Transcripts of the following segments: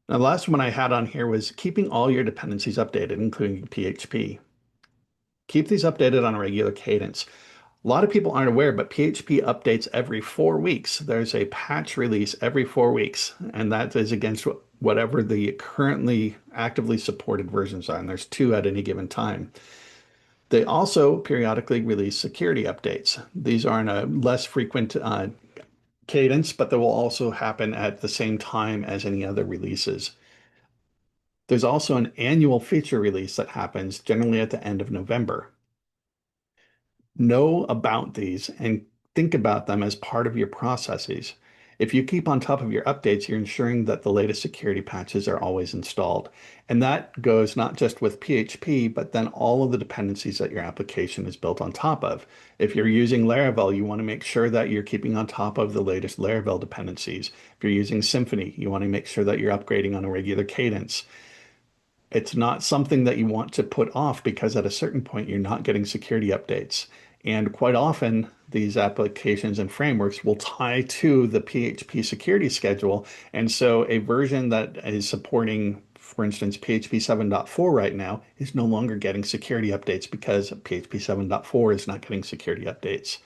Now, the last one I had on here was keeping all your dependencies updated, including PHP. Keep these updated on a regular cadence. A lot of people aren't aware, but PHP updates every 4 weeks. There's a patch release every 4 weeks, and that is against whatever the currently actively supported versions are. And there's two at any given time. They also periodically release security updates. These are in a less frequent cadence, but they will also happen at the same time as any other releases. There's also an annual feature release that happens generally at the end of November. Know about these and think about them as part of your processes. If you keep on top of your updates, you're ensuring that the latest security patches are always installed. And that goes not just with PHP, but then all of the dependencies that your application is built on top of. If you're using Laravel, you want to make sure that you're keeping on top of the latest Laravel dependencies. If you're using Symfony, you want to make sure that you're upgrading on a regular cadence. It's not something that you want to put off because at a certain point you're not getting security updates. And quite often, these applications and frameworks will tie to the PHP security schedule. And so a version that is supporting, for instance, PHP 7.4 right now is no longer getting security updates because PHP 7.4 is not getting security updates.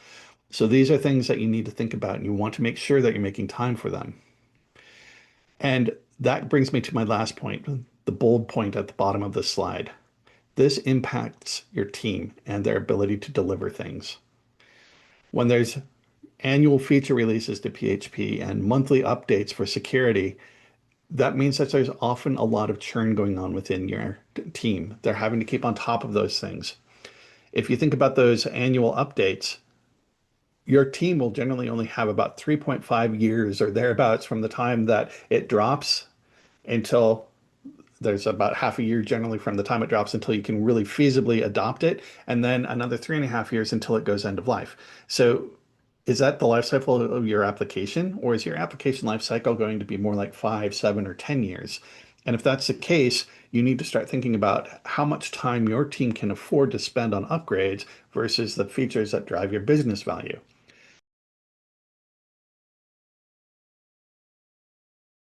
So these are things that you need to think about and you want to make sure that you're making time for them. And that brings me to my last point, the bold point at the bottom of this slide. This impacts your team and their ability to deliver things. When there's annual feature releases to PHP and monthly updates for security, that means that there's often a lot of churn going on within your team. They're having to keep on top of those things. If you think about those annual updates, your team will generally only have about 3.5 years or thereabouts from the time that it drops until there's about half a year generally from the time it drops until you can really feasibly adopt it, and then another 3.5 years until it goes end of life. So is that the life cycle of your application, or is your application life cycle going to be more like 5, 7, or 10 years? And if that's the case, you need to start thinking about how much time your team can afford to spend on upgrades versus the features that drive your business value.